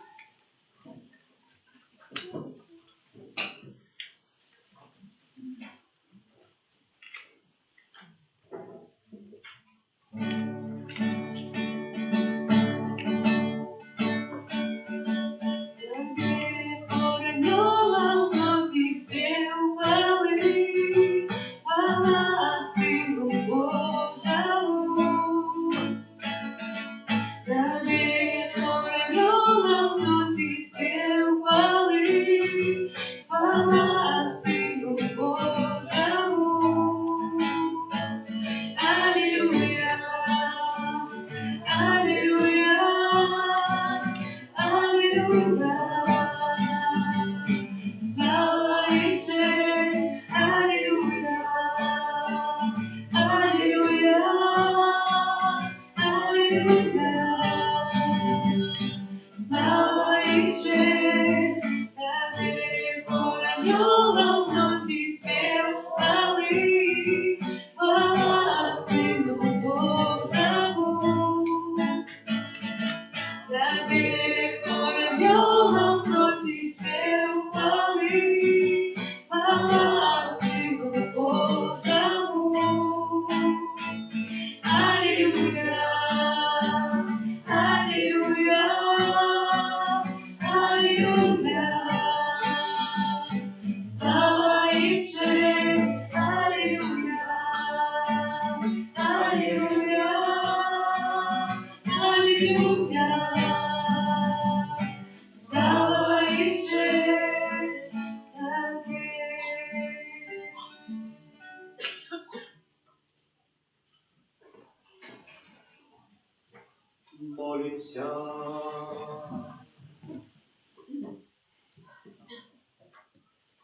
Молимся.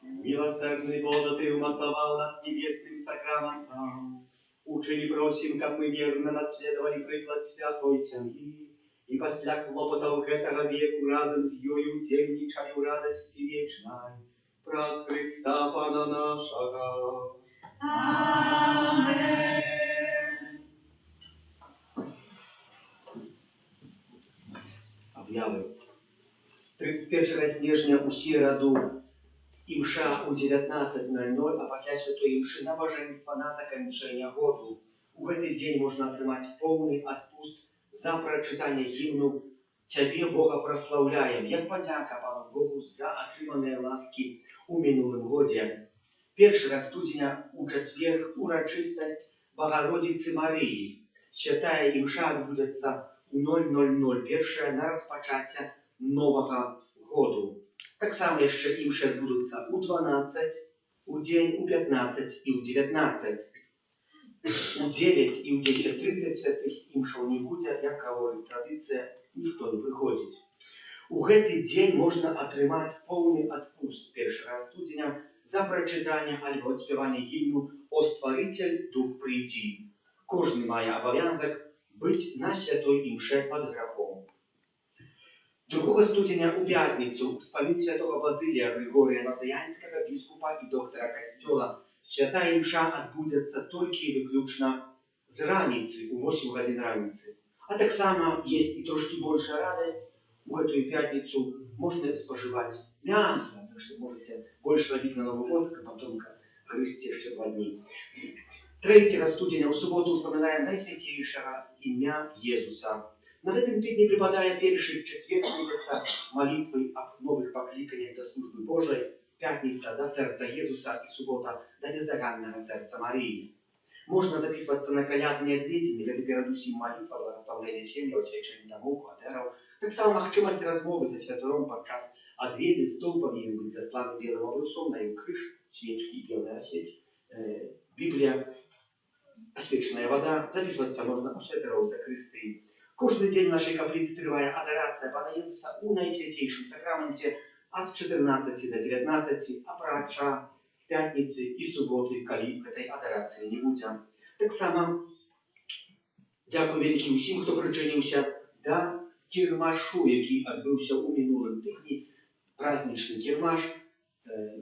Милосердный Боже, Ты умацовал нас небесным сакраментом. Учини просим, как мы верно наследовали приклад святой семьи, и после хлопотов этого веку разом с ёю удельничали в радости вечной. Праз Христа Пана нашего. Amen. Об'яви. 31 снежня у середу імша у 19:00, а пасля святой імшы набажэнства на заканчэнне году. У гэты дзень можна атрымаць поўны адпуст за прачытанне гімну «Цябе, Бога, праслаўляем», як падзяка Пану Богу за атрыманыя ласкі ў мінулым годзе. 1 студзеня у чацвер урачыстасць Багародзіцы Марыі. Святая імша адбудзецца у 00:00, першая на распачацце новага году. Таксама яшчэ імшы адбудуцца у 12, у дзень у 15 і ў 19. У 9 і ў 10:30 святых імшаў не будзе, як гаворыць традыцыя, ніхто не прыходзіць. У гэты дзень можна атрымаць поўны адпуст 1 студзеня за прачытанне альбо адспяванне гімну «О стварыцель, дух прыйдзі». Кожны мае абавязак быць на святой імше пад грахом. 2 студзеня у пятніцу спавед святого Базылія Григорія Назаянскага, біскупа і доктара касцёла, святая імша адбудзецца толькі і выключна з раніцы у 8 гадзін раніцы. А таксама есть і трошкі большая радасць. У гэтую пятніцу можна спажываць мяса, так што можете больш рабіць на Новы год, а потом грызці яшчэ 2 дні. 3 студзеня ў суботу ўспамінаем найсвяцейшага імя Езуса. На гэтым тыдні прыпадае першы чацвер месяца малітвы аб новых пакліканнях да службы Божай, пятніца да сэрца Езуса і субота да безаганнага сэрца Марыі. Можна запісвацца на калядныя адведзіны, гэта перадусім малітва, благаслаўленне сем'яў, асвячэнне дамоў, кватэраў. Таксама магчымасць размовы за святаром падчас адведзін, стол павінен быць засланы белым абрусом, на ім крыж, свечкі, белая свеч, Біблія, асвечаная вада. Запісвацца можна у святароў закрыстыі. Кожны дзень нашай капліцы трывае адарацыя Пана Езуса ў найсвяцейшым сакраменце ад 14 до 19, апрача пятніцы і суботы, калі гэтай адарацыі не будзе. Таксама дзякуй вялікі ўсім, хто прычыніўся да кірмашу, які адбыўся ў мінулым тыдні, празднічны кірмаш,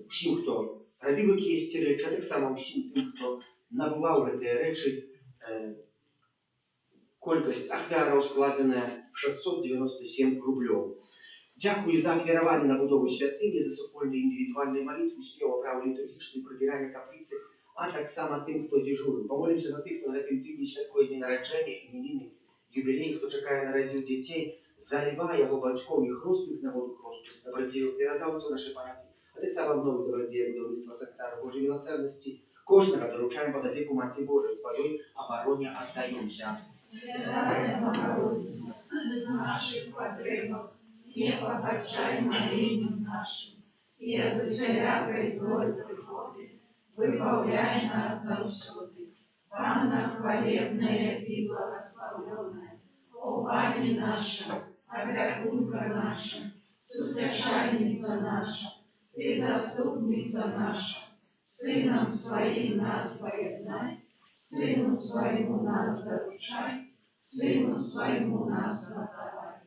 усім, хто рабіў якіясьці рэчы, а таксама ўсім тым, хто набываў гэтыя рэчы, колькасць ахвяраў складзеная 697 рублёў. Дзякую за ахвяраванне на будову святыні, за супольныя індывідуальныя малітвы, спеў апраў літургічны, прыбірання капліцы, а таксама тым, хто дзежурыў. Памолімся за тых, хто на гэтым тыдні святкуе дні нараджэння, імініны, юбілей, хто чакае нарадзіў дзяцей, залівае яго бацькоў і хроспых з нагоду хроспых, добрадзею перадаўцаў нашай парафіі, а таксама обновы добрадзея будаўніцтва сектара Божай міласэрнасці. Кожнага даручаем пад апеку Маці Божай, Тваёй абароне аддаёмся. Святая Богородица, наших потребах, не погорчай молением нашим, и от всякой злой приходы, выбавляй нас завсёды. Панна хвалебная и благословенная, о Пане наша, опекунка наша, сутешальница наша, и заступница наша, Сыном Своим нас поеднай, Сыну Своему нас доручай, Сыну Своему нас отдавай.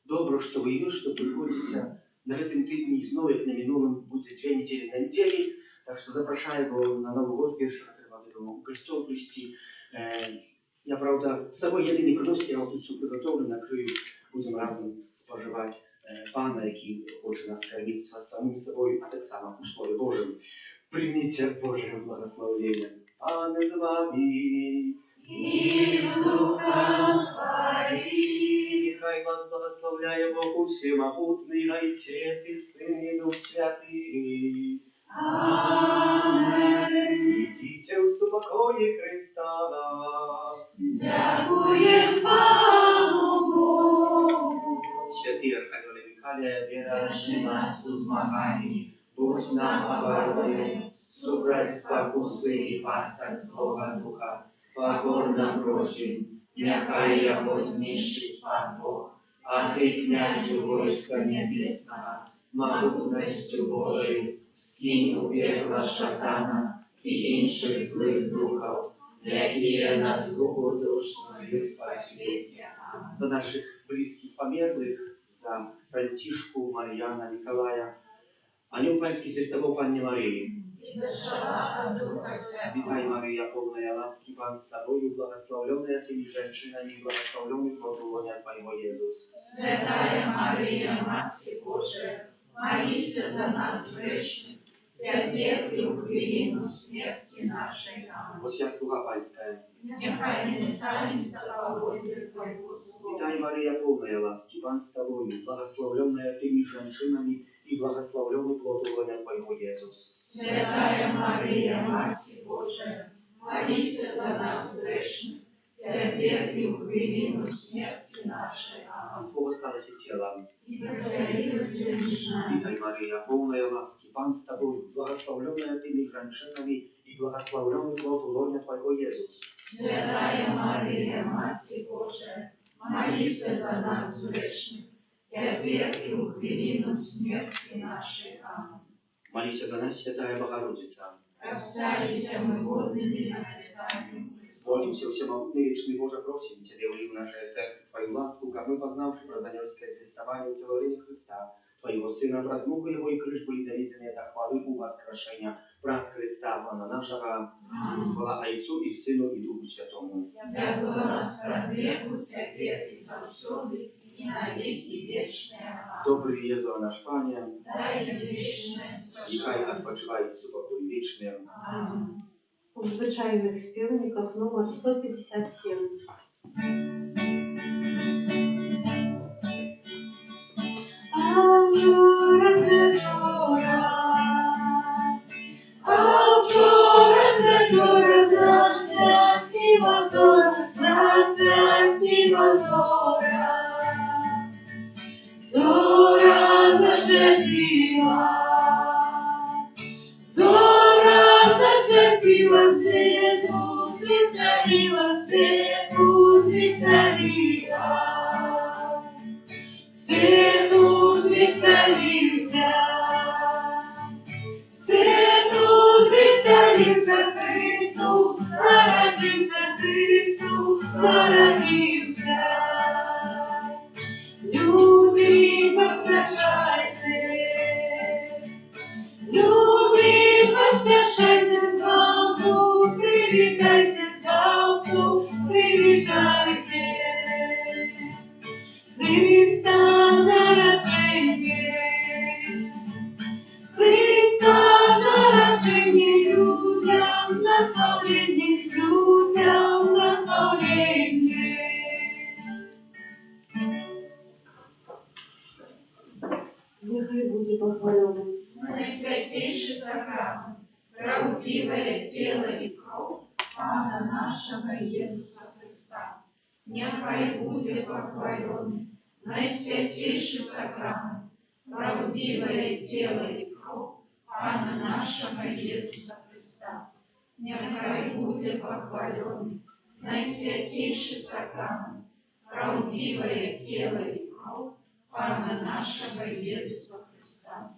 Добро, што вы ёсць, што прыходзіце на гэтым тыдні, зноў, як на мінулым, будзе 2 недзелі на недзелі, так што запрашаю, бо на Новы год першага трэба, вядома, у касцёл прыйсці. Я, правда, з сабой яды не прыносіць, я тут усё прыгатоўлю, накрыю, будзем разам спажываць Пана, які хоча нас карміць самим сабой, а таксама у Слове Божым. Прыміце Божае благословення. Пане з вами. И с Духом Твоим. Хай вас благословляє Бог Всемогутний, Отець і Син і Дух Святий. Аминь. Ідіть у спокої Христа. Дякуєм Пану Богу. Святий Архангеле Михайле, Держи нас у змаганні, будь нам обороною, супроть спокуси і пасток злого духа. Покорно просим, нехай його знищить Пан Бог, а ти, князю войска небесного, могутностью Божою, скинь у пекла шатана і інших злих духов, які на злобу душную спасіться. За наших близьких померлих, за Франтишку, Мар'яна, Николая, Анёл Панский с тобой, Панне Марии. И зашла от Духа Святого. Витай, Мария, полная ласки, Пан с тобою, благословленная ты женщинами, благословленный плод лона Твоего, Иисус. Святая Мария, Матерь Божия, молись за нас грешных, теперь и в хвилину смерти нашей. Аминь. Вот я слуга Панская. Нехай не станется по воле Твоего слова. Витай, Мария, полная ласки, Пан с тобою, благословленная ты женщинами, и благословленный плод лона Твоего, Иисус. Святая Мария, Матерь Божия, молись за нас грешных, теперь и в хвилину смерти нашей. А Аминь. слово сталось и телом. И воцарилась нежна. Витай, Мария, полная ласки, Пан с тобою, благословленная ты женщинами, и благословленный плод лона Твоего, Иисус. Святая Мария, Матерь Божия, молись за нас грешных, теперь и в хвилину смерти нашей. Аминь. Молись за нас, Святая Богородица. Остались мы годными обетованием Христова. Молимся, всемогутный вечный Боже, просим Тебя, ули в наше сердце Твою ласку, как мы, познавши бразонерское звествование утеловления Христа, Твоего Сына, размуху Его и крыш были доведены до хвалы у воскрешения, праз Христа, Пана нашего, хвала Отцу и Сыну и Духу Святому. Я вас продлеву теперь и завсёды, и на веки вечные. Добрый Иезу наш Пане, Дай им вечность. нехай отпочивает супокой вечный. Аминь. У звичайних співників номер 157. А вчора з вечора, засвятила зора, зора засвятила, свету, звеселила, Нехай буде похвалений. Найсвятейший сакрамент, правдивое тело и кровь Пана нашего Иисуса Христа, нехай будет похваленный. Найсвятейший сакрамент, правдивое тело и кровь Пана нашего Иисуса Христа, нехай будет похваленный. Найсвятейший сакрамент, правдивое тело и кровь Пана нашего Иисуса Христа,